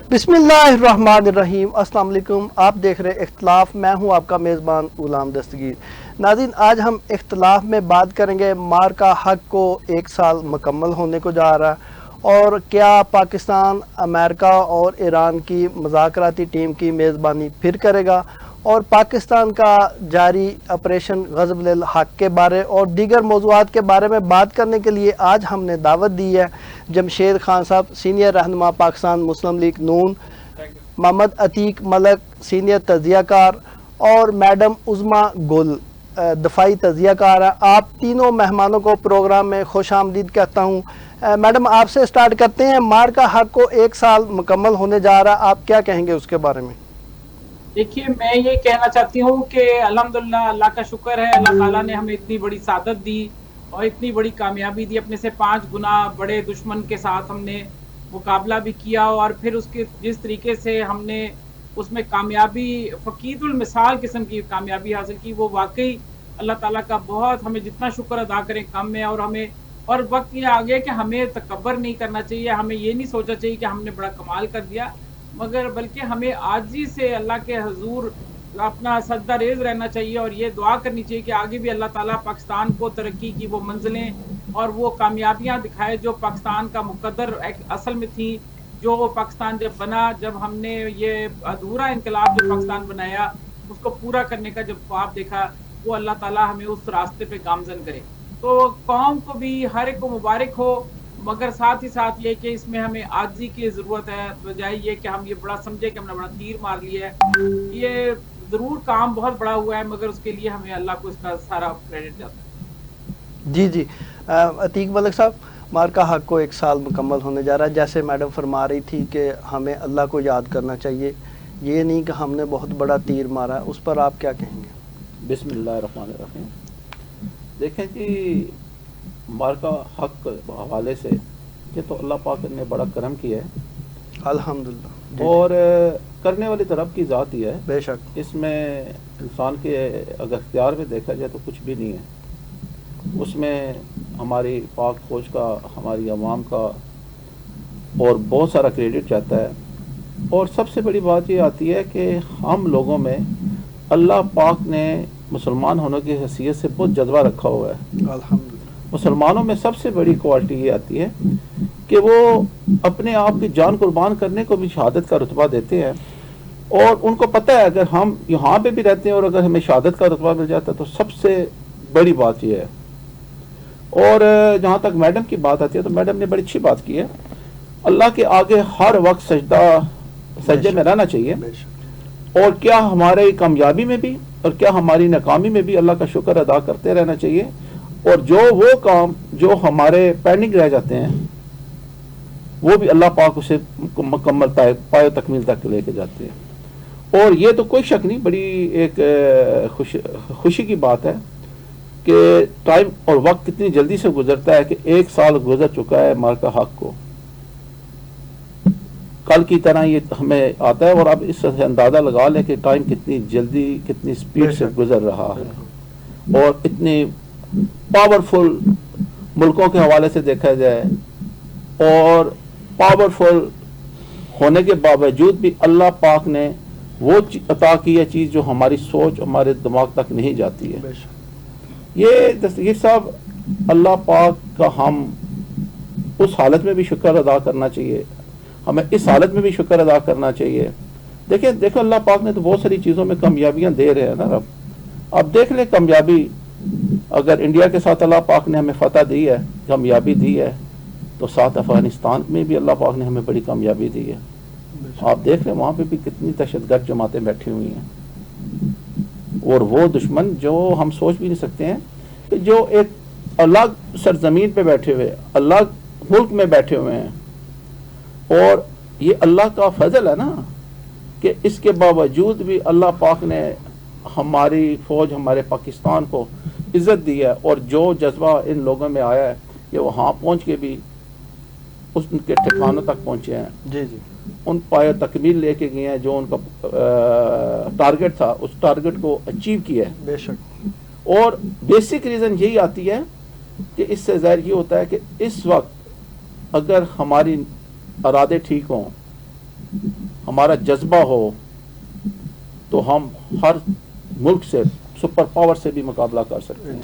بسم اللہ الرحمن الرحیم۔ السلام علیکم، آپ دیکھ رہے اختلاف، میں ہوں آپ کا میزبان غلام دستگیر۔ ناظرین، آج ہم اختلاف میں بات کریں گے مارکا حق کو 1 سال مکمل ہونے کو جا رہا ہے، اور کیا پاکستان امریکہ اور ایران کی مذاکراتی ٹیم کی میزبانی پھر کرے گا، اور پاکستان کا جاری آپریشن غضب للحق کے بارے اور دیگر موضوعات کے بارے میں بات کرنے کے لیے آج ہم نے دعوت دی ہے جمشید خان صاحب، سینئر رہنما پاکستان مسلم لیگ نون، محمد عتیق ملک، سینئر تجزیہ کار، اور میڈم عظمیٰ گل، دفاعی تجزیہ کار ہے۔ آپ تینوں مہمانوں کو پروگرام میں خوش آمدید کہتا ہوں۔ میڈم، آپ سے سٹارٹ کرتے ہیں۔ مارکا حق کو 1 سال مکمل ہونے جا رہا، آپ کیا کہیں گے اس کے بارے میں؟ دیکھیے، میں یہ کہنا چاہتی ہوں کہ الحمدللہ اللہ کا شکر ہے، اللہ تعالیٰ نے ہمیں اتنی بڑی سعادت دی اور اتنی بڑی کامیابی دی۔ اپنے سے 5 گنا بڑے دشمن کے ساتھ ہم نے مقابلہ بھی کیا، اور پھر اس کے جس طریقے سے ہم نے اس میں کامیابی، فقید المثال قسم کی کامیابی حاصل کی، وہ واقعی اللہ تعالیٰ کا بہت، ہمیں جتنا شکر ادا کریں کم ہے۔ اور وقت یہ آ گیا کہ ہمیں تکبر نہیں کرنا چاہیے، ہمیں یہ نہیں سوچنا چاہیے کہ ہم نے بڑا کمال کر دیا، مگر بلکہ ہمیں عاجزی سے اللہ کے حضور اپنا سجدہ ریز رہنا چاہیے، اور یہ دعا کرنی چاہیے کہ آگے بھی اللہ تعالیٰ پاکستان کو ترقی کی وہ منزلیں اور وہ کامیابیاں دکھائے جو پاکستان کا مقدر اصل میں تھی، جو پاکستان جب بنا، جب ہم نے یہ ادھورا انقلاب جو پاکستان بنایا اس کو پورا کرنے کا جب خواب دیکھا، وہ اللہ تعالیٰ ہمیں اس راستے پہ گامزن کرے۔ تو قوم کو بھی ہر ایک کو مبارک ہو، مگر ساتھ ہی ساتھ یہ کہ اس میں ہمیں عاجزی کی ضرورت ہے، بجائے یہ کہ ہم یہ بڑا سمجھے کہ ہم نے بڑا تیر مار لیا ہے۔ یہ ضرور کام بہت بڑا ہوا ہے، مگر اس کے لیے ہمیں اللہ کو اس کا سارا کریڈٹ جاتا ہے۔ جی عتیق ملک صاحب، مارکا حق کو 1 سال مکمل ہونے جا رہا ہے۔ جیسے میڈم فرما رہی تھی کہ ہمیں اللہ کو یاد کرنا چاہیے، یہ نہیں کہ ہم نے بہت بڑا تیر مارا ہے، اس پر آپ کیا کہیں گے؟ بسم اللہ الرحمن الرحیم۔ دیکھیں جی، مارکا حق کے حوالے سے یہ تو اللہ پاک نے بڑا کرم کیا ہے، الحمدللہ، اور کرنے والی طرف کی ذات ہی ہے۔ بے شک اس میں انسان کے اگر اختیار میں دیکھا جائے تو کچھ بھی نہیں ہے۔ اس میں ہماری پاک فوج کا، ہماری عوام کا اور بہت سارا کریڈٹ جاتا ہے، اور سب سے بڑی بات یہ آتی ہے کہ ہم لوگوں میں اللہ پاک نے مسلمان ہونے کی حیثیت سے بہت جذبہ رکھا ہوا ہے۔ الحمدللہ۔ مسلمانوں میں سب سے بڑی کوالٹی یہ آتی ہے کہ وہ اپنے آپ کی جان قربان کرنے کو بھی شہادت کا رتبہ دیتے ہیں، اور ان کو پتہ ہے اگر ہم یہاں پہ بھی رہتے ہیں اور اگر ہمیں شہادت کا رتبہ مل جاتا ہے تو سب سے بڑی بات یہ ہے۔ اور جہاں تک میڈم کی بات آتی ہے تو میڈم نے بڑی اچھی بات کی ہے، اللہ کے آگے ہر وقت سجدے میں رہنا چاہیے، اور کیا ہمارے کامیابی میں بھی اور کیا ہماری ناکامی میں بھی اللہ کا شکر ادا کرتے رہنا چاہیے، اور جو وہ کام جو ہمارے پینڈنگ رہ جاتے ہیں وہ بھی اللہ پاک اسے مکمل پایہ تکمیل تک لے کے جاتے ہیں۔ اور یہ تو کوئی شک نہیں، بڑی ایک خوشی کی بات ہے کہ ٹائم اور وقت کتنی جلدی سے گزرتا ہے کہ 1 سال گزر چکا ہے مارکا حق کو، کل کی طرح یہ ہمیں آتا ہے، اور اب اس سے اندازہ لگا لیں کہ ٹائم کتنی جلدی، کتنی سپیڈ سے گزر رہا ہے، اور اتنی پاورفل ملکوں کے حوالے سے دیکھا جائے، اور پاورفل ہونے کے باوجود بھی اللہ پاک نے وہ عطا کی ہے چیز جو ہماری سوچ، ہمارے دماغ تک نہیں جاتی ہے۔ یہ سب اللہ پاک کا ہم اس حالت میں بھی شکر ادا کرنا چاہیے، ہمیں اس حالت میں بھی شکر ادا کرنا چاہیے۔ دیکھو اللہ پاک نے تو بہت ساری چیزوں میں کامیابیاں دے رہے ہیں نا رب۔ اب دیکھ لیں کامیابی، اگر انڈیا کے ساتھ اللہ پاک نے ہمیں فتح دی ہے، کامیابی دی ہے، تو ساتھ افغانستان میں بھی اللہ پاک نے ہمیں بڑی کامیابی دی ہے۔ آپ دیکھ لیں وہاں پہ بھی کتنی دہشت گرد جماعتیں بیٹھی ہوئی ہیں، اور وہ دشمن جو ہم سوچ بھی نہیں سکتے ہیں کہ جو ایک الگ سرزمین پہ بیٹھے ہوئے، الگ ملک میں بیٹھے ہوئے ہیں، اور یہ اللہ کا فضل ہے نا کہ اس کے باوجود بھی اللہ پاک نے ہماری فوج، ہمارے پاکستان کو عزت دی ہے، اور جو جذبہ ان لوگوں میں آیا ہے یہ وہاں پہنچ کے بھی ان کے ٹھکانوں تک پہنچے ہیں، جی ان پایہ تکمیل لے کے گئے ہیں، جو ان کا ٹارگٹ تھا اس ٹارگٹ کو اچیو کیا ہے۔ بے شک۔ اور بیسک ریزن یہی آتی ہے کہ اس سے ظاہر یہ ہوتا ہے کہ اس وقت اگر ہماری ارادے ٹھیک ہوں ہمارا جذبہ ہو تو ہم ہر ملک سے سپر پاور سے بھی مقابلہ کر سکتے ہیں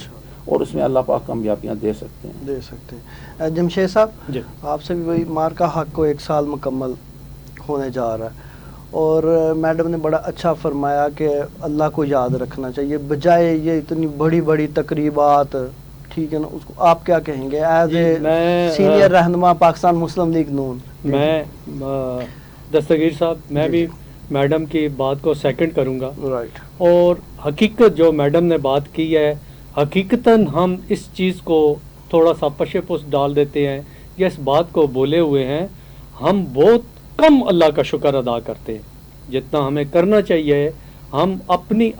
اور اس میں اللہ پاک کامیابیاں دے سکتے ہیں. جمشید صاحب جی آپ سے بھی وہی مارکا حق کو 1 سال مکمل ہونے جا رہا ہے اور میڈم نے بڑا اچھا فرمایا کہ اللہ کو یاد رکھنا چاہیے بجائے یہ اتنی بڑی بڑی تقریبات. ٹھیک ہے نا, اس کو آپ کیا کہیں گے ایز اے سینئر رہنما پاکستان مسلم لیگ نون؟ میں دستگیر صاحب میں بھی میڈم کی بات کو سیکنڈ کروں گا. رائٹ. اور حقیقت جو میڈم نے بات کی ہے, حقیقتاً ہم اس چیز کو تھوڑا سا پش پس ڈال دیتے ہیں یا اس بات کو بولے ہوئے ہیں. ہم بہت کم اللہ کا شکر ادا کرتے ہیں جتنا ہمیں کرنا چاہیے. ہم اپنی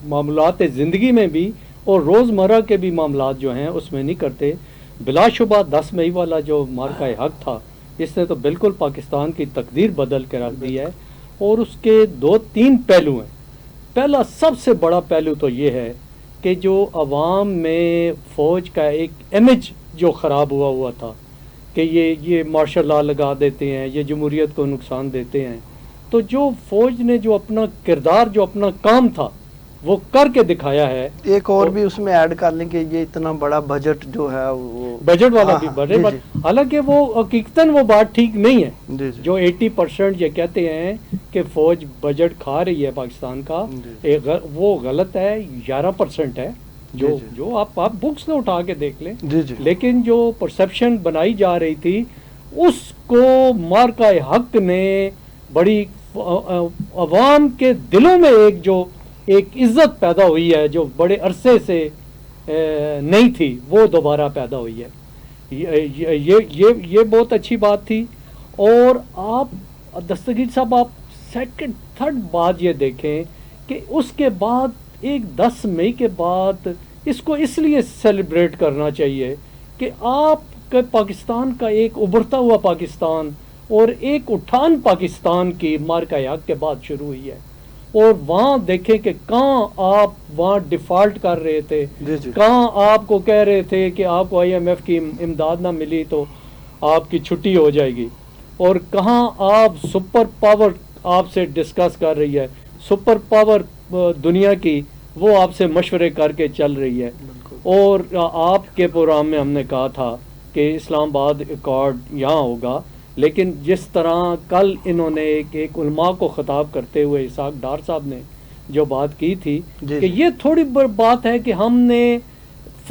معاملات زندگی میں بھی اور روزمرہ کے بھی معاملات جو ہیں اس میں نہیں کرتے. بلا شبہ 10 مئی والا جو مارکہ حق تھا اس نے تو بالکل پاکستان کی تقدیر بدل کے رکھ دی ہے اور اس کے 2-3 پہلو ہیں. پہلا سب سے بڑا پہلو تو یہ ہے کہ جو عوام میں فوج کا ایک امیج جو خراب ہوا تھا کہ یہ مارشل لا لگا دیتے ہیں, یہ جمہوریت کو نقصان دیتے ہیں, تو جو فوج نے جو اپنا کردار جو اپنا کام تھا وہ کر کے دکھایا ہے. ایک اور بھی اس میں ایڈ کر لیں کہ یہ اتنا بڑا بجٹ جو ہے وہ بجٹ والا بھی بڑے, حالانکہ وہ حقیقتاً وہ بات ٹھیک نہیں ہے. جو 80% یہ کہتے ہیں کہ فوج بجٹ کھا رہی ہے پاکستان کا, وہ غلط ہے. 11% ہے جو آپ بکس میں اٹھا کے دیکھ لیں. لیکن جو پرسپشن بنائی جا رہی تھی اس کو مارکہ حق نے بڑی عوام کے دلوں میں ایک عزت پیدا ہوئی ہے جو بڑے عرصے سے نہیں تھی, وہ دوبارہ پیدا ہوئی ہے. یہ بہت اچھی بات تھی. اور آپ دستگیر صاحب آپ سیکنڈ تھرڈ بات یہ دیکھیں کہ اس کے بعد ایک 10 مئی کے بعد اس کو اس لیے سیلیبریٹ کرنا چاہیے کہ آپ کے پاکستان کا ایک ابھرتا ہوا پاکستان اور ایک اٹھان پاکستان کی مارکہ حق کے بعد شروع ہوئی ہے. اور وہاں دیکھیں کہ کہاں آپ وہاں ڈیفالٹ کر رہے تھے, کہاں آپ کو کہہ رہے تھے کہ آپ کو IMF کی امداد نہ ملی تو آپ کی چھٹی ہو جائے گی, اور کہاں آپ سپر پاور آپ سے ڈسکس کر رہی ہے, سپر پاور دنیا کی وہ آپ سے مشورے کر کے چل رہی ہے. اور آپ کے پروگرام میں ہم نے کہا تھا کہ اسلام آباد ایکارڈ یہاں ہوگا, لیکن جس طرح کل انہوں نے ایک علماء کو خطاب کرتے ہوئے اسحاق ڈار صاحب نے جو بات کی تھی کہ یہ تھوڑی بات ہے کہ ہم نے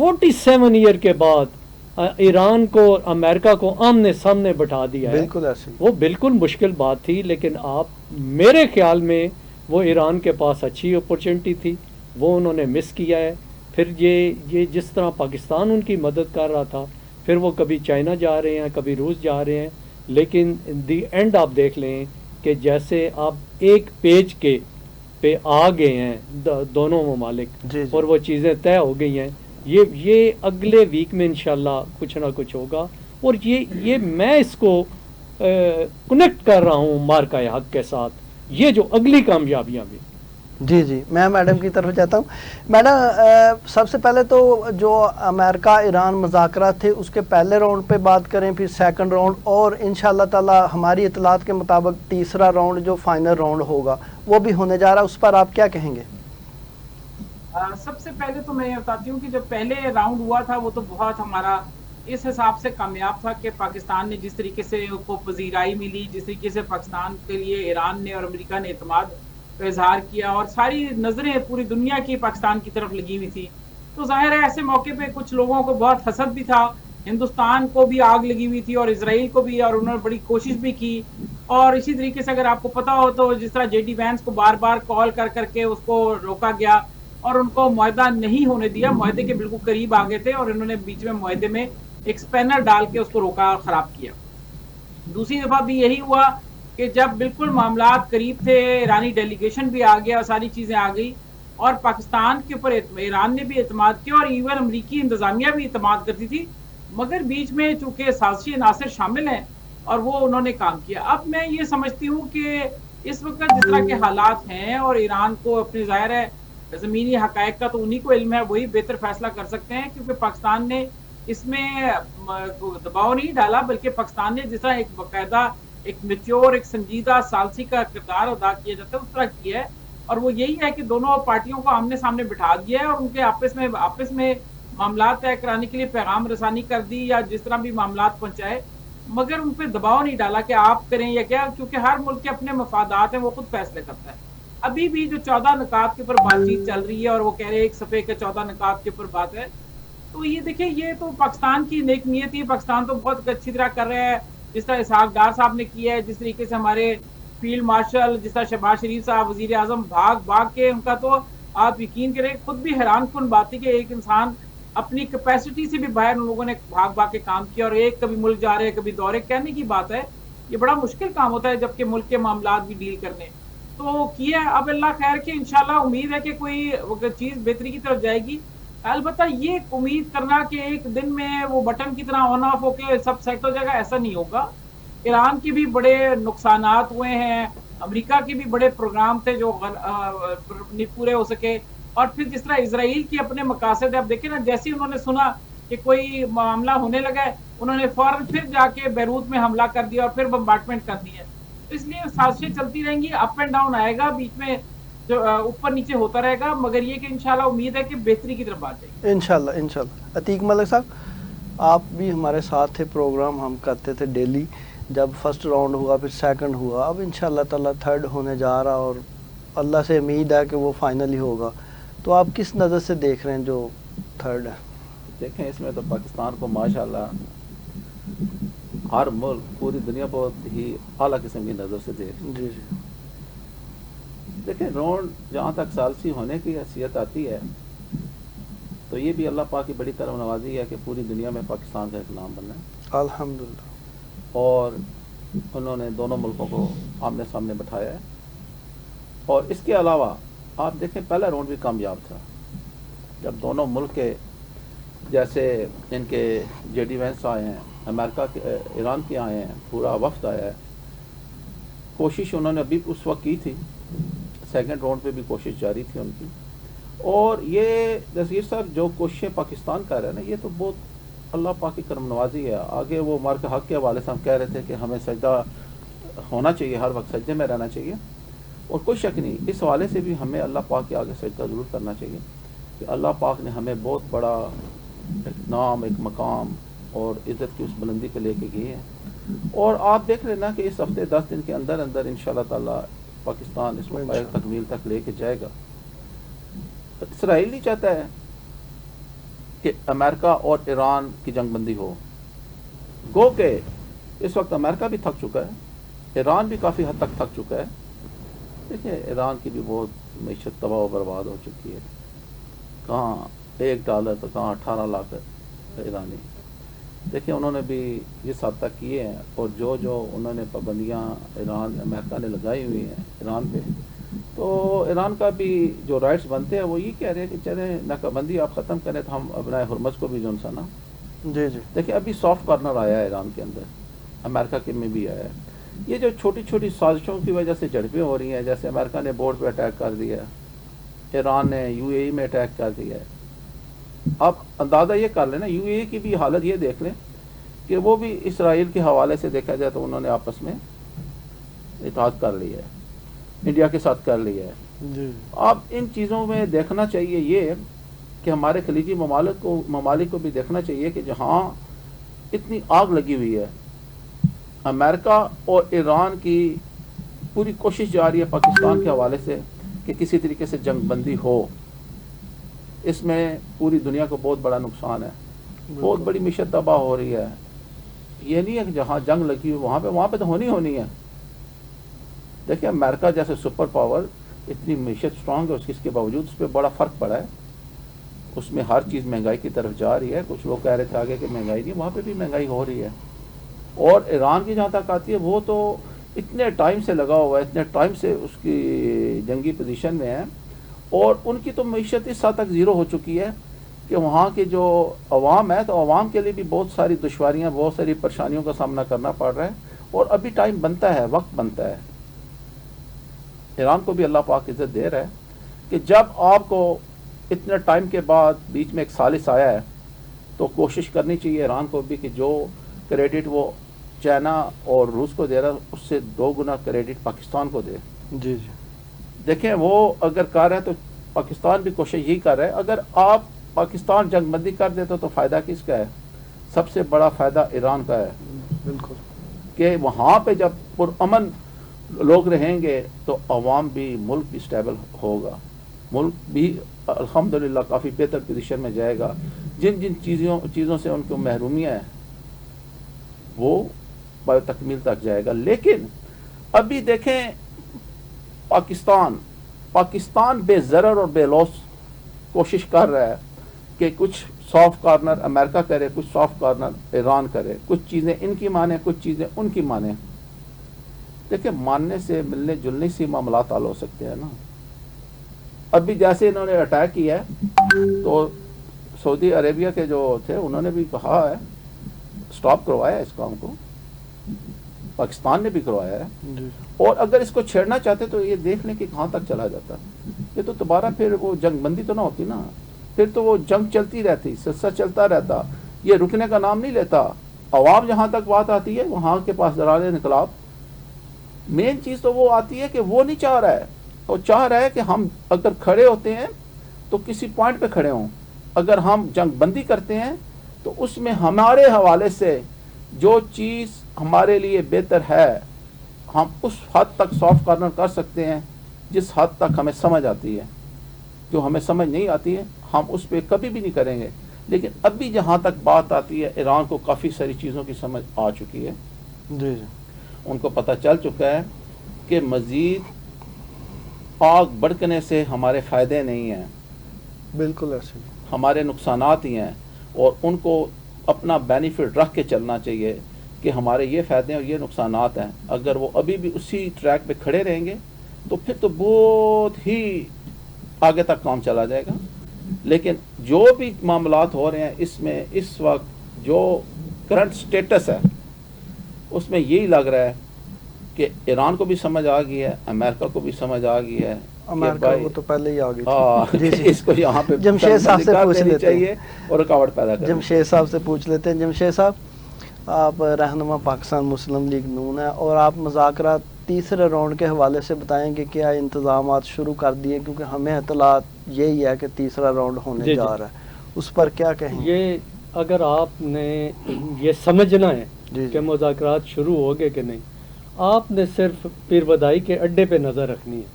47 ایئر کے بعد ایران کو امریکہ کو آمنے سامنے بٹھا دیا ہے. وہ بالکل مشکل بات تھی, لیکن میرے خیال میں وہ ایران کے پاس اچھی اپرچونٹی تھی, وہ انہوں نے مس کیا ہے. پھر یہ جس طرح پاکستان ان کی مدد کر رہا تھا, پھر وہ کبھی چائنا جا رہے ہیں, کبھی روس جا رہے ہیں, لیکن دی اینڈ آپ دیکھ لیں کہ جیسے آپ ایک پیج کے پہ آ گئے ہیں دونوں ممالک اور وہ چیزیں طے ہو گئی ہیں. یہ اگلے ویک میں انشاءاللہ کچھ نہ کچھ ہوگا. اور یہ میں اس کو کنیکٹ کر رہا ہوں مارکہ حق کے ساتھ, یہ جو اگلی کامیابیاں بھی. جی میں میڈم کی طرف جاتا ہوں. میڈم سب سے پہلے تو جو امریکہ ایران مذاکرات تھے اس کے پہلے راؤنڈ پہ بات کریں, پھر سیکنڈ راؤنڈ, اور انشاءاللہ تعالی ہماری اطلاعات کے مطابق تیسرا راؤنڈ جو فائنل راؤنڈ ہوگا وہ بھی ہونے جا رہا ہے, اس پر آپ کیا کہیں گے؟ سب سے پہلے تو میں یہ بتاتی ہوں کہ جو پہلے راؤنڈ ہوا تھا وہ تو بہت ہمارا اس حساب سے کامیاب تھا کہ پاکستان نے جس طریقے سے کو پذیرائی ملی, جس طریقے سے پاکستان کے لیے ایران نے اور امریکہ نے اعتماد کا اظہار کیا اور ساری نظریں پوری دنیا کی پاکستان کی طرف لگی ہوئی تھی, تو ظاہر ہے ایسے موقع پہ کچھ لوگوں کو بہت حسد بھی تھا. ہندوستان کو بھی آگ لگی ہوئی تھی اور اسرائیل کو بھی, اور انہوں نے بڑی کوشش بھی کی. اور اسی طریقے سے اگر آپ کو پتا ہو تو جس طرح JD وینس کو بار بار کال کر کے اس کو روکا گیا اور ان کو معاہدہ نہیں ہونے دیا, معاہدے کے بالکل قریب آ گئے تھے اور انہوں نے بیچ میں معاہدے میں ایک اسپینر ڈال کے اس کو روکا اور خراب کیا. دوسری دفعہ بھی یہی ہوا کہ جب بالکل معاملات قریب تھے, ایرانی ڈیلیگیشن بھی آ گیا, ساری چیزیں آ گئی اور پاکستان کے اوپر ایران نے بھی اعتماد کیا اور ایون امریکی انتظامیہ بھی اعتماد کرتی تھی, مگر بیچ میں چونکہ سازشی عناصر شامل ہیں اور وہ انہوں نے کام کیا. اب میں یہ سمجھتی ہوں کہ اس وقت جس طرح کے حالات ہیں اور ایران کو اپنی ظاہر ہے زمینی حقائق کا تو انہی کو علم ہے, وہی بہتر فیصلہ کر سکتے ہیں, کیونکہ پاکستان نے اس میں دباؤ نہیں ڈالا بلکہ پاکستان نے جس طرح ایک باقاعدہ ایک میچور ایک سنجیدہ ثالثی کا کردار ادا کیا جاتا ہے اس طرح کیا ہے، اور وہ یہی ہے کہ دونوں پارٹیوں کو آمنے سامنے بٹھا دیا ہے اور ان کے آپس میں معاملات طے کرانے کے لیے پیغام رسانی کر دی یا جس طرح بھی معاملات پہنچائے، مگر ان پہ دباؤ نہیں ڈالا کہ آپ کریں یا کیا، کیونکہ ہر ملک کے اپنے مفادات ہیں، وہ خود فیصلے کرتا ہے۔ ابھی بھی جو 14 نکات کے اوپر بات چیت چل رہی ہے اور وہ کہہ رہے ہیں ایک صفحے کے 14 نکات کے اوپر بات ہے، تو یہ دیکھیں یہ تو پاکستان کی نیک نیت ہی، پاکستان تو بہت اچھی طرح کر رہا ہے، جس طرح اسحاق ڈار صاحب نے کیا ہے، جس طریقے سے ہمارے فیلڈ مارشل جس طرح شہباز شریف صاحب وزیر اعظم بھاگ کے ان کا تو آپ یقین کریں خود بھی حیران کن بات ہے کہ ایک انسان اپنی کیپیسٹی سے بھی باہر ان لوگوں نے بھاگ کے کام کیا، اور ایک کبھی ملک جا رہے کبھی دورے، کہنے کی بات ہے یہ بڑا مشکل کام ہوتا ہے جبکہ ملک کے معاملات بھی ڈیل کرنے تو کیا ہے۔ اب اللہ خیر کہ انشاءاللہ امید ہے کہ کوئی چیز بہتری کی طرف جائے گی، البتہ یہ امید کرنا کہ ایک دن میں وہ بٹن کی طرح آن آف ہو کے سب سیٹ ہو جائے گا، ایسا نہیں ہوگا۔ ایران کی بھی بڑے نقصانات ہوئے ہیں، امریکہ کے بھی بڑے پروگرام تھے جو نہیں پورے ہو سکے، اور پھر جس طرح اسرائیل کی اپنے مقاصد ہے، اب دیکھیں نا جیسے انہوں نے سنا کہ کوئی معاملہ ہونے لگا ہے انہوں نے فوراً پھر جا کے بیروت میں حملہ کر دیا اور پھر بمبارٹمنٹ کر دی ہے، اس لیے سازشیں چلتی رہیں گی، اپ اینڈ ڈاؤن آئے گا بیچ میں، جو اوپر نیچے ہوتا رہے گا، مگر یہ کہ انشاءاللہ امید ہے کہ بہتری کی طرف آ جائے گی انشاءاللہ۔ عتیق ملک صاحب آپ بھی ہمارے ساتھ تھے، پروگرام ہم کرتے تھے ڈیلی، جب فرسٹ راؤنڈ ہوا پھر سیکنڈ ہوا، اب انشاءاللہ تعالیٰ تھرڈ ہونے جا رہا اور اللہ سے امید ہے کہ وہ فائنلی ہوگا، تو آپ کس نظر سے دیکھ رہے ہیں جو تھرڈ ہے؟ دیکھیں اس میں تو پاکستان کو ماشاءاللہ ہر ملک پوری دنیا بہت ہی اعلیٰ قسم کی نظر سے دیکھ رہی ہے۔ جی جی دیکھیں رونڈ جہاں تک ثالثی ہونے کی حیثیت آتی ہے تو یہ بھی اللہ پاک کی بڑی کرم نوازی ہے کہ پوری دنیا میں پاکستان کا ایک نام بننا ہے، الحمدللہ، اور انہوں نے دونوں ملکوں کو آمنے سامنے بٹھایا ہے۔ اور اس کے علاوہ آپ دیکھیں پہلا راؤنڈ بھی کامیاب تھا، جب دونوں ملک کے جیسے ان کے جے ڈی وینس آئے ہیں، امریکہ کے ایران کے آئے ہیں، پورا وفد آیا ہے، کوشش انہوں نے ابھی اس وقت کی تھی، سیکنڈ راؤنڈ پہ بھی کوشش جاری تھی ان کی، اور یہ جزیر صاحب جو کوششیں پاکستان کر رہے ہیں نا یہ تو بہت اللہ پاک کی کرم نوازی ہے۔ آگے وہ مار کے حق کے حوالے سے ہم کہہ رہے تھے کہ ہمیں سجدہ ہونا چاہیے، ہر وقت سجدے میں رہنا چاہیے، اور کوئی شک نہیں اس حوالے سے بھی ہمیں اللہ پاک کے آگے سجدہ ضرور کرنا چاہیے کہ اللہ پاک نے ہمیں بہت بڑا ایک نام، ایک مقام اور عزت کی اس بلندی پہ لے کے گئے ہیں، اور آپ دیکھ رہے نا کہ اس ہفتے 10 دن کے اندر اندر انشاءاللہ تعالی پاکستان اس کو تکمیل تک لے کے جائے گا۔ اسرائیل نہیں چاہتا ہے کہ امریکہ اور ایران کی جنگ بندی ہو، گو کہ اس وقت امریکہ بھی تھک چکا ہے، ایران بھی کافی حد تک تھک چکا ہے۔ دیکھیں ایران کی بھی بہت معیشت تباہ و برباد ہو چکی ہے، کہاں $1 تو کہاں 18 لاکھ ایرانی۔ دیکھیں انہوں نے بھی اس حد تک کیے ہیں، اور جو انہوں نے پابندیاں ایران امریکہ نے لگائی ہوئی ہیں ایران پہ، تو ایران کا بھی جو رائٹس بنتے ہیں وہ یہ کہہ رہے ہیں کہ چلیں ناکہ بندی آپ ختم کریں تو ہم اپنا ہرمز کو بھی جو سا نا۔ جی جی دیکھیں ابھی سافٹ کارنر آیا ہے ایران کے اندر، امریکہ کے میں بھی آیا ہے۔ یہ جو چھوٹی چھوٹی سازشوں کی وجہ سے جھڑپیں ہو رہی ہیں، جیسے امریکہ نے بورڈ پہ اٹیک کر دیا، ایران نے UAE میں اٹیک کر دیا ہے، آپ اندازہ یہ کر لیں نا UAE کی بھی حالت یہ دیکھ لیں کہ وہ بھی اسرائیل کے حوالے سے دیکھا جائے تو انہوں نے آپس میں اتحاد کر لیا ہے، انڈیا کے ساتھ کر لیا ہے۔ جی آپ ان چیزوں میں دیکھنا چاہیے یہ کہ ہمارے خلیجی ممالک کو بھی دیکھنا چاہیے کہ جہاں اتنی آگ لگی ہوئی ہے، امریکہ اور ایران کی پوری کوشش جاری ہے پاکستان کے حوالے سے کہ کسی طریقے سے جنگ بندی ہو، اس میں پوری دنیا کو بہت بڑا نقصان ہے، بہت بڑی معیشت تباہ ہو رہی ہے۔ یہ نہیں ہے کہ جہاں جنگ لگی ہوئی وہاں پہ تو ہونی ہے۔ دیکھیں امریکہ جیسے سپر پاور اتنی معیشت سٹرانگ ہے، اس کے باوجود اس پہ بڑا فرق پڑا ہے، اس میں ہر چیز مہنگائی کی طرف جا رہی ہے۔ کچھ لوگ کہہ رہے تھے آگے کہ مہنگائی نہیں، وہاں پہ بھی مہنگائی ہو رہی ہے۔ اور ایران کی جہاں تک آتی ہے وہ تو اتنے ٹائم سے لگا ہوا ہے، اتنے ٹائم سے اس کی جنگی پوزیشن میں ہے، اور ان کی تو معیشت اس حد تک زیرو ہو چکی ہے کہ وہاں کے جو عوام ہے تو عوام کے لیے بھی بہت ساری دشواریاں، بہت ساری پریشانیوں کا سامنا کرنا پڑ رہا ہے، اور ابھی ٹائم بنتا ہے، وقت بنتا ہے۔ ایران کو بھی اللہ پاک عزت دے رہا ہے کہ جب آپ کو اتنے ٹائم کے بعد بیچ میں ایک ثالث آیا ہے تو کوشش کرنی چاہیے ایران کو بھی کہ جو کریڈٹ وہ چائنا اور روس کو دے رہا اس سے 2 گنا کریڈٹ پاکستان کو دے. جی جی دیکھیں وہ اگر کر رہے ہیں تو پاکستان بھی کوشش یہی کر رہا ہے. اگر آپ پاکستان جنگ بندی کر دیتے تو فائدہ کس کا ہے؟ سب سے بڑا فائدہ ایران کا ہے. بالکل کہ وہاں پہ جب پرامن لوگ رہیں گے تو عوام بھی، ملک بھی اسٹیبل ہوگا، ملک بھی الحمدللہ کافی بہتر پوزیشن میں جائے گا. جن جن چیزوں سے ان کو محرومیاں ہیں وہ بڑے تکمیل تک جائے گا. لیکن ابھی دیکھیں پاکستان بے ضرر اور بے لوس کوشش کر رہا ہے کہ کچھ سافٹ کارنر امریکہ کرے، کچھ سافٹ کارنر ایران کرے، کچھ چیزیں ان کی مانے، کچھ چیزیں ان کی مانے. دیکھیں ماننے سے ملنے جلنے سے معاملات حل ہو سکتے ہیں نا. ابھی جیسے انہوں نے اٹیک کیا ہے تو سعودی عربیہ کے جو تھے انہوں نے بھی کہا ہے، سٹاپ کروایا اس کام کو، پاکستان نے بھی کروایا ہے. اور اگر اس کو چھیڑنا چاہتے تو یہ دیکھ لیں کہ کہاں تک چلا جاتا. یہ تو دوبارہ پھر وہ جنگ بندی تو نہ ہوتی نا، پھر تو وہ جنگ چلتی رہتی، سلسلہ چلتا رہتا، یہ رکنے کا نام نہیں لیتا. عوام جہاں تک بات آتی ہے وہاں کے پاس درار انقلاب. مین چیز تو وہ آتی ہے کہ وہ نہیں چاہ رہا ہے، وہ چاہ رہا ہے کہ ہم اگر کھڑے ہوتے ہیں تو کسی پوائنٹ پہ کھڑے ہوں. اگر ہم جنگ بندی کرتے ہیں تو اس میں ہمارے حوالے سے جو چیز ہمارے لیے بہتر ہے ہم اس حد تک سافٹ کارنر کر سکتے ہیں جس حد تک ہمیں سمجھ آتی ہے. جو ہمیں سمجھ نہیں آتی ہے ہم اس پہ کبھی بھی نہیں کریں گے. لیکن ابھی جہاں تک بات آتی ہے ایران کو کافی ساری چیزوں کی سمجھ آ چکی ہے. جی جی ان کو پتہ چل چکا ہے کہ مزید آگ بڑھنے سے ہمارے فائدے نہیں ہیں، بالکل ایسے ہمارے نقصانات ہی ہیں. اور ان کو اپنا بینیفٹ رکھ کے چلنا چاہیے کہ ہمارے یہ فائدے ہیں اور یہ نقصانات ہیں. اگر وہ ابھی بھی اسی ٹریک پہ کھڑے رہیں گے تو پھر تو بہت ہی آگے تک کام چلا جائے گا. لیکن جو بھی معاملات ہو رہے ہیں اس میں اس وقت جو کرنٹ سٹیٹس ہے اس میں یہی لگ رہا ہے کہ ایران کو بھی سمجھ آ گئی ہے، امریکہ کو بھی سمجھ آ گئی ہے. امریکہ کو تو پہلے ہی آ گئی تھی. اس کو یہاں پہ جمشید صاحب سے پوچھ لیتے چاہیے اور رکاوٹ پیدا کرنی. جمشید صاحب سے پوچھ لیتے ہیں. جمشید صاحب آپ رہنما پاکستان مسلم لیگ نون ہے اور آپ مذاکرات تیسرے راؤنڈ کے حوالے سے بتائیں گے کیا انتظامات شروع کر دیے؟ کیونکہ ہمیں اطلاعات یہی ہے کہ تیسرا راؤنڈ ہونے جا رہا ہے، اس پر کیا کہیں؟ یہ اگر آپ نے یہ سمجھنا ہے کہ مذاکرات شروع ہو گئے کہ نہیں، آپ نے صرف پیر بدائی کے اڈے پہ نظر رکھنی ہے.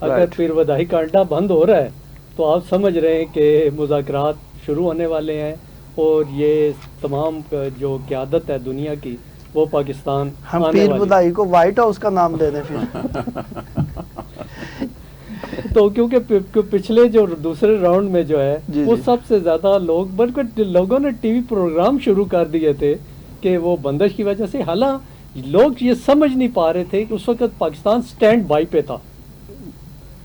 اگر پیر بدائی کا اڈا بند ہو رہا ہے تو آپ سمجھ رہے ہیں کہ مذاکرات شروع ہونے والے ہیں اور یہ تمام جو قیادت ہے دنیا کی وہ پاکستان. ہم پیر بدائی کو وائٹ ہاؤس کا نام دے دیں پھر. تو کیونکہ پچھلے جو دوسرے راؤنڈ میں جو ہے وہ سب سے زیادہ لوگ بلکہ لوگوں نے ٹی وی پروگرام شروع کر دیے تھے کہ وہ بندش کی وجہ سے. حالانکہ لوگ یہ سمجھ نہیں پا رہے تھے کہ اس وقت پاکستان سٹینڈ بائی پہ تھا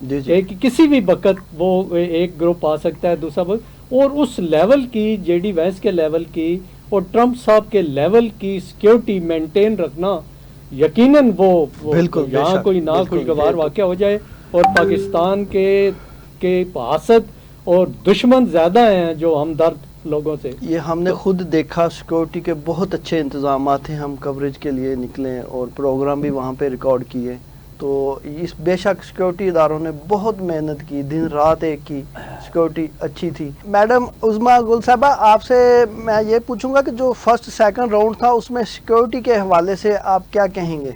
کہ کسی بھی وقت وہ ایک گروپ آ سکتا ہے دوسرا وقت. اور اس لیول کی جے ڈی وینس کے لیول کی اور ٹرمپ صاحب کے لیول کی سیکیورٹی مینٹین رکھنا یقیناً وہ یہاں کوئی نہ کوئی گوار واقع ہو جائے. اور پاکستان کے حسد اور دشمن زیادہ ہیں جو ہمدرد لوگوں سے. یہ ہم نے خود دیکھا، سیکورٹی کے بہت اچھے انتظامات ہیں. ہم کوریج کے لیے نکلے اور پروگرام بھی وہاں پہ ریکارڈ کیے. تو اس بے شک سیکورٹی اداروں نے بہت محنت کی، دن رات ایک کی، سیکورٹی اچھی تھی. میڈم عظمیٰ گل صاحبہ آپ سے میں یہ پوچھوں گا کہ جو فرسٹ سیکنڈ راؤنڈ تھا اس میں سیکورٹی کے حوالے سے آپ کیا کہیں گے؟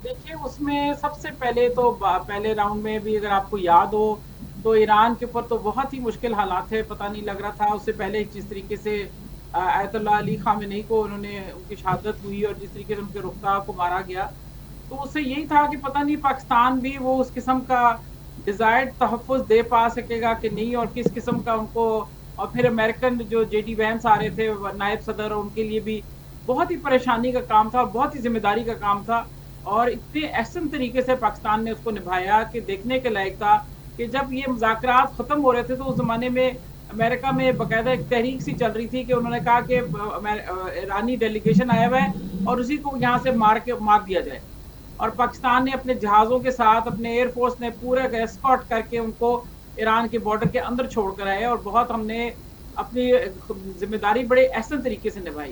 دیکھیے اس میں سب سے پہلے تو پہلے راؤنڈ میں بھی اگر آپ کو یاد ہو تو ایران کے اوپر تو بہت ہی مشکل حالات ہے. پتہ نہیں لگ رہا تھا اس سے پہلے جس طریقے سے آیت اللہ علی خامنئی کو انہوں نے ان کی شہادت ہوئی اور جس طریقے سے ان کے رفقا کو مارا گیا تو اس سے یہی تھا کہ پتہ نہیں پاکستان بھی وہ اس قسم کا ڈیزائرڈ تحفظ دے پا سکے گا کہ نہیں، اور کس قسم کا ان کو. اور پھر امریکن جو جے ڈی وینس آ رہے تھے نائب صدر، ان کے لیے بھی بہت ہی پریشانی کا کام تھا اور بہت ہی ذمہ داری کا کام تھا. اور اتنے احسن طریقے سے پاکستان نے اس کو نبھایا کہ دیکھنے کے لائق تھا کہ جب یہ مذاکرات ختم ہو رہے تھے تو اس زمانے میں امریکہ میں باقاعدہ ایک تحریک سی چل رہی تھی کہ انہوں نے کہا کہ ایرانی ڈیلیگیشن آیا ہوا ہے اور اسی کو یہاں سے مار دیا جائے. اور پاکستان نے اپنے جہازوں کے ساتھ، اپنے ایئر فورس نے پورا ایسکارٹ کر کے ان کو ایران کے بارڈر کے اندر چھوڑ کر آئے اور بہت ہم نے اپنی ذمہ داری بڑے احسن طریقے سے نبھائی.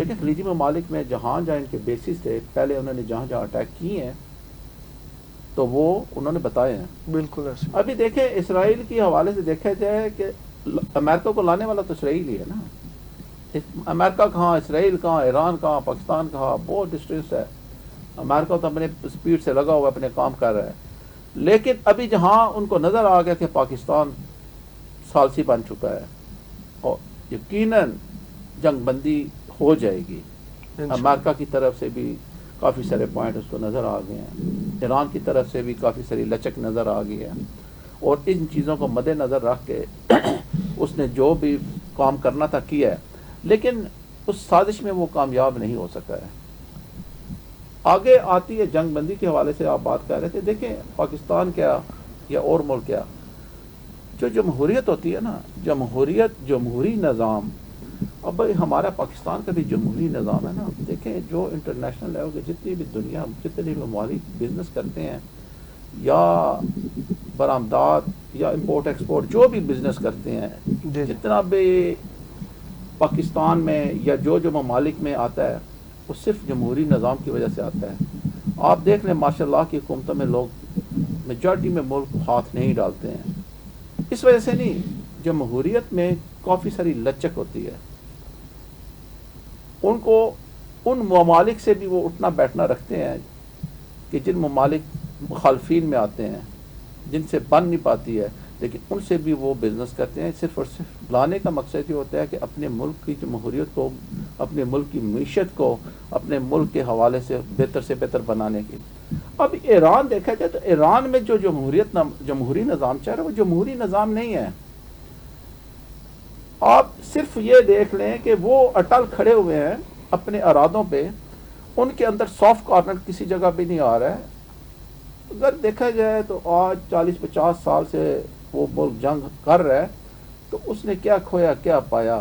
لیکن خلیجی ممالک میں جہاں ان کے بیسز تھے پہلے انہوں نے جہاں اٹیک کیے ہیں تو وہ انہوں نے بتائے ہیں. بالکل ایسے. ابھی دیکھیں اسرائیل کے حوالے سے دیکھا جائے کہ امریکہ کو لانے والا تو اسرائیل ہی ہے نا. امریکہ کہاں، اسرائیل کہاں، ایران کہاں، پاکستان کہاں، بہت ڈسٹینس ہے. امریکہ تو اپنے اسپیڈ سے لگا ہوا اپنے کام کر رہا ہے. لیکن ابھی جہاں ان کو نظر آ گیا کہ پاکستان ثالثی بن چکا ہے اور یقیناً جنگ بندی ہو جائے گی. امریکہ کی طرف سے بھی کافی سارے پوائنٹ اس کو نظر آ گئے ہیں، ایران کی طرف سے بھی کافی ساری لچک نظر آ گئی ہے، اور ان چیزوں کو مد نظر رکھ کے اس نے جو بھی کام کرنا تھا کیا ہے، لیکن اس سازش میں وہ کامیاب نہیں ہو سکا ہے. آگے آتی ہے جنگ بندی کے حوالے سے آپ بات کر رہے تھے. دیکھیں پاکستان کیا یا اور ملک کیا، جو جمہوریت ہوتی ہے نا، جمہوریت، جمہوری نظام، اب بھائی ہمارا پاکستان کا بھی جمہوری نظام ہے نا. دیکھیں جو انٹرنیشنل لیول کے جتنی بھی دنیا جتنے بھی ممالک بزنس کرتے ہیں یا برآمدات یا امپورٹ ایکسپورٹ جو بھی بزنس کرتے ہیں، جتنا بھی پاکستان میں یا جو ممالک میں آتا ہے وہ صرف جمہوری نظام کی وجہ سے آتا ہے. آپ دیکھ لیں ماشاء اللہ کی حکومتوں میں لوگ میجارٹی میں ملک ہاتھ نہیں ڈالتے ہیں. اس وجہ سے نہیں، جمہوریت میں کافی ساری لچک ہوتی ہے. ان کو ان ممالک سے بھی وہ اٹھنا بیٹھنا رکھتے ہیں کہ جن ممالک مخالفین میں آتے ہیں، جن سے بن نہیں پاتی ہے، لیکن ان سے بھی وہ بزنس کرتے ہیں. صرف اور صرف لانے کا مقصد یہ ہوتا ہے کہ اپنے ملک کی جمہوریت کو، اپنے ملک کی معیشت کو اپنے ملک کے حوالے سے بہتر بنانے کی. اب ایران دیکھا جائے تو ایران میں جو جمہوری نظام چل رہا ہے وہ جمہوری نظام نہیں ہے. آپ صرف یہ دیکھ لیں کہ وہ اٹل کھڑے ہوئے ہیں اپنے ارادوں پہ، ان کے اندر سافٹ کارنر کسی جگہ بھی نہیں آ رہا ہے. اگر دیکھا جائے تو آج 40-50 سال سے وہ ملک جنگ کر رہا ہے تو اس نے کیا کھویا کیا پایا.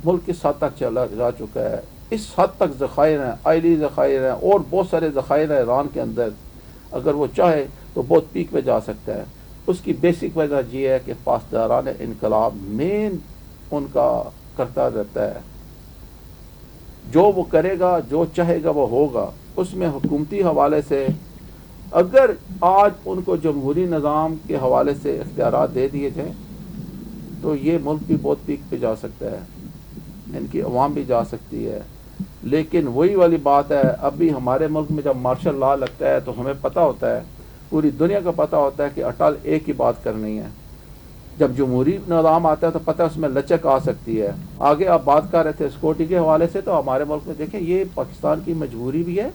ملک کس حد تک چلا جا چکا ہے، اس حد تک ذخائر ہیں، آئلی ذخائر ہیں اور بہت سارے ذخائر ہیں ایران کے اندر. اگر وہ چاہے تو بہت پیک پہ جا سکتا ہے. اس کی بیسک وجہ یہ ہے کہ پاسداران انقلاب مین ان کا کرتا رہتا ہے. جو وہ کرے گا، جو چاہے گا وہ ہوگا. اس میں حکومتی حوالے سے اگر آج ان کو جمہوری نظام کے حوالے سے اختیارات دے دیے جائیں تو یہ ملک بھی بہت پیک پہ جا سکتا ہے، ان کی عوام بھی جا سکتی ہے. لیکن وہی والی بات ہے، ابھی ہمارے ملک میں جب مارشل لا لگتا ہے تو ہمیں پتہ ہوتا ہے، پوری دنیا کا پتہ ہوتا ہے کہ اٹل ایک ہی بات کرنی ہے. جب جمہوری نظام آتا ہے تو پتہ اس میں لچک آ سکتی ہے. آگے آپ بات کر رہے تھے سیکورٹی کے حوالے سے، تو ہمارے ملک میں دیکھیں یہ پاکستان کی مجبوری بھی ہے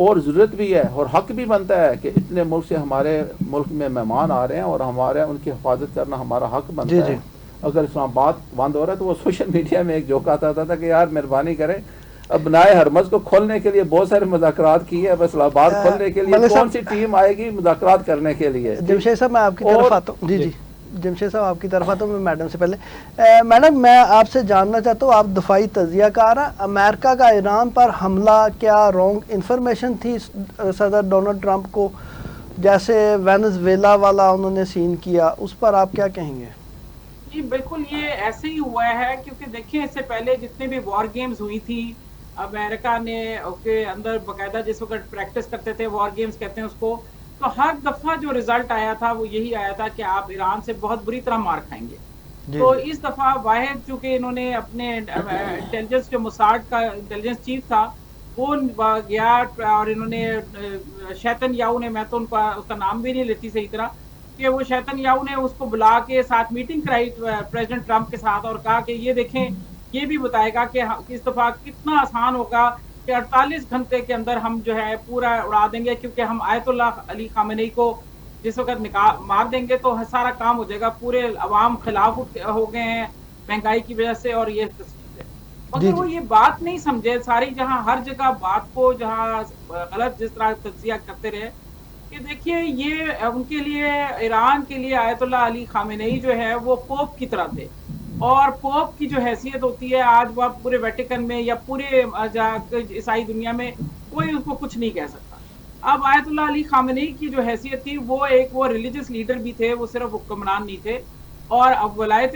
اور ضرورت بھی ہے اور حق بھی بنتا ہے کہ اتنے ملک سے ہمارے ملک میں مہمان آ رہے ہیں اور ہمارے ان کی حفاظت کرنا ہمارا حق بنتا ہے. اگر اسلام آباد بند ہو رہا ہے تو وہ سوشل میڈیا میں ایک جوک آتا تھا کہ یار مہربانی کریں، اب بنائے حرمز کو کھولنے کے لیے بہت سارے مذاکرات کیے، اب اسلام آباد کھولنے کے لیے کون سی ٹیم آئے گی مذاکرات کرنے کے لیے. جمشید صاحب میں آپ کی طرف آتا ہوں. جی جمشید صاحب آپ کی طرف آتا ہوں. میں میڈم سے پہلے میڈم میں آپ سے جاننا چاہتا ہوں، آپ دفاعی تجزیہ کار ہیں، امریکہ کا ایران پر حملہ کیا رانگ انفارمیشن تھی صدر ڈونلڈ ٹرمپ کو، جیسے وینزویلا والا انہوں نے سین کیا، اس پر آپ کیا کہیں گے؟ جی بالکل یہ ایسے ہی ہوا ہے، کیونکہ دیکھیں اس سے پہلے جتنے بھی وار گیمز ہوئی تھی امریکہ نے کے اندر باقاعدہ جس وقت پریکٹس کرتے تھے، وار گیمز کہتے ہیں اس کو، تو ہر دفعہ جو رزلٹ آیا تھا وہ یہی آیا تھا کہ آپ ایران سے بہت بری طرح مار کھائیں گے. تو اس دفعہ واحد چونکہ انہوں نے اپنے انٹیلیجنس جو موساد کا انٹیلیجنس چیف تھا وہ گیا اور انہوں نے شیطن یاو نے، میں تو ان کا اس کا نام بھی نہیں لیتی صحیح طرح، کہ وہ شیطن یاو نے اس کو بلا کے ساتھ میٹنگ کرائی پریزیڈنٹ ٹرمپ کے ساتھ اور کہا کہ یہ دیکھیں یہ بھی بتائے گا کہ اس دفعہ کتنا آسان ہوگا کہ 48 گھنٹے کے اندر ہم جو ہے پورا اڑا دیں گے، کیونکہ ہم آیت اللہ علی خامنئی کو جس وقت مار دیں گے تو سارا کام ہو جائے گا. پورے عوام خلاف ہو گئے ہیں مہنگائی کی وجہ سے اور یہ تصویر ہے. مگر وہ یہ بات نہیں سمجھے، ساری جہاں ہر جگہ بات کو جہاں غلط جس طرح تجزیہ کرتے رہے کہ دیکھیے یہ ان کے لیے، ایران کے لیے آیت اللہ علی خامنئی جو ہے وہ پوپ کی طرح تھے، اور پوپ کی جو حیثیت ہوتی ہے آج وہ پورے ویٹیکن میں یا پورے عیسائی دنیا میں کوئی اس کو کچھ نہیں کہہ سکتا. اب آیت اللہ علی خامنئی کی جو حیثیت تھی وہ ریلیجس لیڈر بھی تھے، وہ صرف حکمران نہیں تھے، اور اب ولایت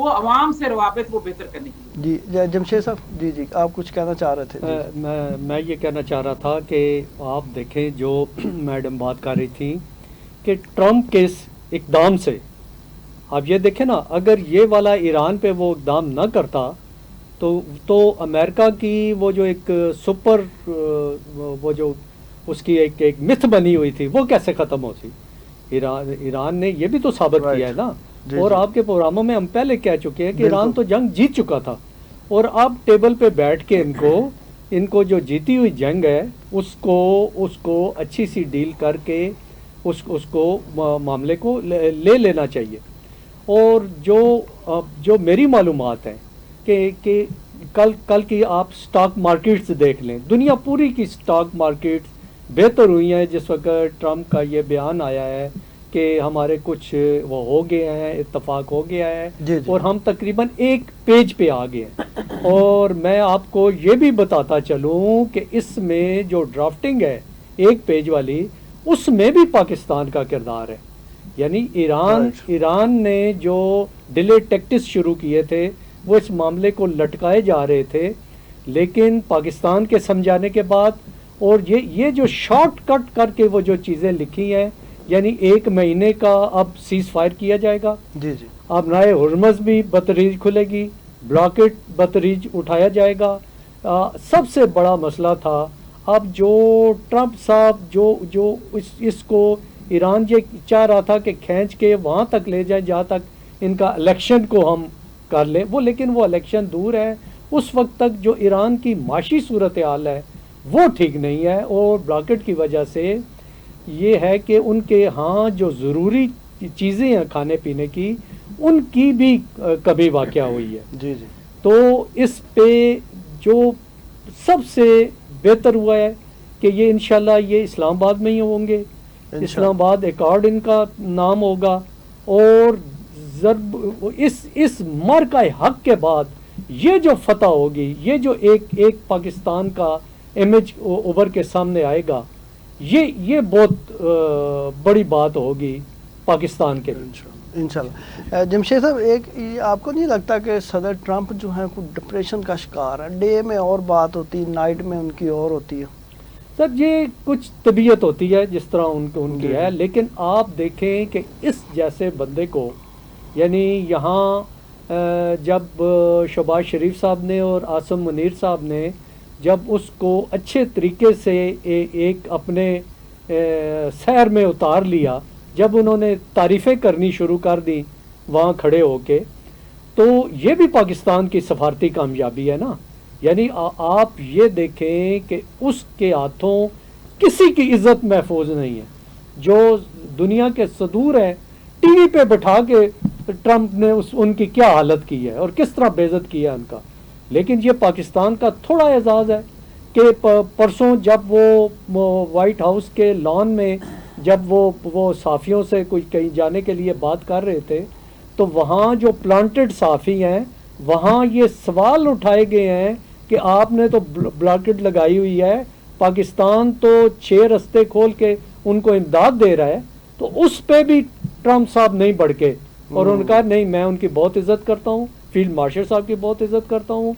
وہ عوام سے روابط وہ بہتر کرنے کے لیے. جی جمشید صاحب، جی آپ کچھ کہنا چاہ رہے تھے. میں یہ کہنا چاہ رہا تھا کہ آپ دیکھیں جو میڈم بات کر رہی تھیں کہ ٹرمپ کے اس اقدام سے، آپ یہ دیکھیں نا، اگر یہ والا ایران پہ وہ اقدام نہ کرتا تو امریکہ کی وہ جو ایک سپر وہ جو اس کی ایک متھ بنی ہوئی تھی وہ کیسے ختم ہوتی. ایران نے یہ بھی تو ثابت کیا ہے نا. اور آپ کے پروگراموں میں ہم پہلے کہہ چکے ہیں کہ ایران تو جنگ جیت چکا تھا، اور اب ٹیبل پہ بیٹھ کے ان کو جو جیتی ہوئی جنگ ہے اس کو اچھی سی ڈیل کر کے اس کو معاملے کو لے لینا چاہیے. اور جو میری معلومات ہیں کہ کل کی آپ سٹاک مارکیٹس دیکھ لیں، دنیا پوری کی سٹاک مارکیٹس بہتر ہوئی ہیں جس وقت ٹرمپ کا یہ بیان آیا ہے کہ ہمارے کچھ وہ ہو گئے ہیں، اتفاق ہو گیا ہے، اور ہم تقریباً ایک پیج پہ آ گئے ہیں. اور میں آپ کو یہ بھی بتاتا چلوں کہ اس میں جو ڈرافٹنگ ہے ایک پیج والی، اس میں بھی پاکستان کا کردار ہے. یعنی ایران نے جو ڈیلے ٹیکٹس شروع کیے تھے وہ اس معاملے کو لٹکائے جا رہے تھے، لیکن پاکستان کے سمجھانے کے بعد اور یہ جو شارٹ کٹ کر کے وہ جو چیزیں لکھی ہیں، یعنی 1 مہینے کا اب سیز فائر کیا جائے گا، اب نئے ہرمز بھی بتدریج کھلے گی، بلاکٹ بتدریج اٹھایا جائے گا. سب سے بڑا مسئلہ تھا اب جو ٹرمپ صاحب جو اس کو ایران یہ چاہ رہا تھا کہ کھینچ کے وہاں تک لے جائیں جہاں تک ان کا الیکشن کو ہم کر لیں، لیکن وہ الیکشن دور ہے. اس وقت تک جو ایران کی معاشی صورتحال ہے وہ ٹھیک نہیں ہے، اور بلاکٹ کی وجہ سے یہ ہے کہ ان کے ہاں جو ضروری چیزیں ہیں کھانے پینے کی، ان کی بھی کمی واقع ہوئی ہے. تو اس پہ جو سب سے بہتر ہوا ہے کہ یہ انشاءاللہ یہ اسلام آباد میں ہی ہوں گے. اسلام آباد ایکارڈ ان کا نام ہوگا، اور اس مرکہ حق کے بعد یہ جو فتح ہوگی، یہ جو ایک پاکستان کا امیج ابھر کے سامنے آئے گا، یہ بہت بڑی بات ہوگی پاکستان کے لیے انشاءاللہ. جمشید صاحب، آپ کو نہیں لگتا کہ صدر ٹرمپ جو ہیں ڈپریشن کا شکار ہے؟ ڈے میں اور بات ہوتی، نائٹ میں ان کی اور ہوتی ہے. سر یہ کچھ طبیعت ہوتی ہے جس طرح ان کی ہے، لیکن آپ دیکھیں کہ اس جیسے بندے کو، یعنی یہاں جب شہباز شریف صاحب نے اور عاصم منیر صاحب نے جب اس کو اچھے طریقے سے ایک اپنے سیر میں اتار لیا، جب انہوں نے تعریفیں کرنی شروع کر دی وہاں کھڑے ہو کے، تو یہ بھی پاکستان کی سفارتی کامیابی ہے نا. یعنی آپ یہ دیکھیں کہ اس کے ہاتھوں کسی کی عزت محفوظ نہیں ہے. جو دنیا کے صدور ہیں، ٹی وی پہ بٹھا کے ٹرمپ نے ان کی کیا حالت کی ہے اور کس طرح بے عزت کیا ہے ان کا. لیکن یہ پاکستان کا تھوڑا اعزاز ہے کہ پرسوں جب وہ وائٹ ہاؤس کے لان میں جب وہ صحافیوں سے کوئی کہیں جانے کے لیے بات کر رہے تھے، تو وہاں جو پلانٹڈ صحافی ہیں وہاں یہ سوال اٹھائے گئے ہیں کہ آپ نے تو بلاکٹ لگائی ہوئی ہے، پاکستان تو 6 رستے کھول کے ان کو امداد دے رہا ہے. تو اس پہ بھی ٹرمپ صاحب نہیں بڑھ کے، اور ان کا نہیں، میں ان کی بہت عزت کرتا ہوں، فیلڈ مارشل صاحب کی بہت عزت کرتا ہوں،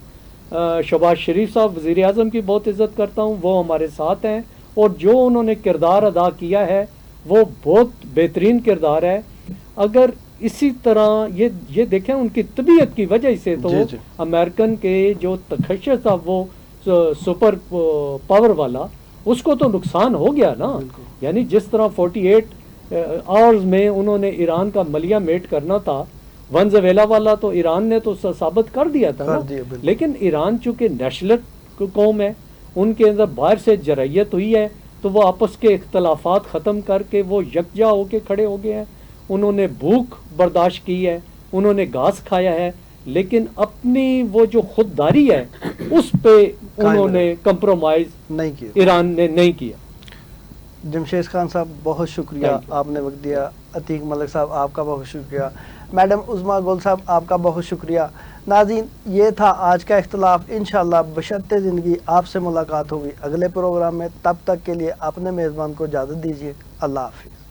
شہباز شریف صاحب وزیر اعظم کی بہت عزت کرتا ہوں، وہ ہمارے ساتھ ہیں، اور جو انہوں نے کردار ادا کیا ہے وہ بہت بہترین کردار ہے. اگر اسی طرح یہ دیکھیں ان کی طبیعت کی وجہ سے تو امریکن کے جو تخصص تھا وہ سپر پاور والا، اس کو تو نقصان ہو گیا نا. یعنی جس طرح 48 آورز میں انہوں نے ایران کا ملیہ میٹ کرنا تھا، ونزویلا والا تو ایران نے تو ثابت کر دیا تھا نا. لیکن ایران چونکہ نیشنل قوم ہے، ان کے اندر باہر سے جرائیت ہوئی ہے، تو وہ آپس کے اختلافات ختم کر کے وہ یکجا ہو کے کھڑے ہو گئے ہیں. انہوں نے بھوک برداشت کی ہے، انہوں نے گھاس کھایا ہے، لیکن اپنی وہ جو خودداری ہے اس پہ انہوں نے کمپرومائز نہیں کیا، ایران نے نہیں کیا. جمشید خان صاحب بہت شکریہ، آپ نے وقت دیا. عتیق ملک صاحب آپ کا بہت شکریہ. میڈم عظمیٰ گل صاحب آپ کا بہت شکریہ. ناظرین، یہ تھا آج کا اختلاف. انشاءاللہ بشرط زندگی آپ سے ملاقات ہوگی اگلے پروگرام میں. تب تک کے لیے اپنے میزبان کو اجازت دیجیے. اللہ حافظ.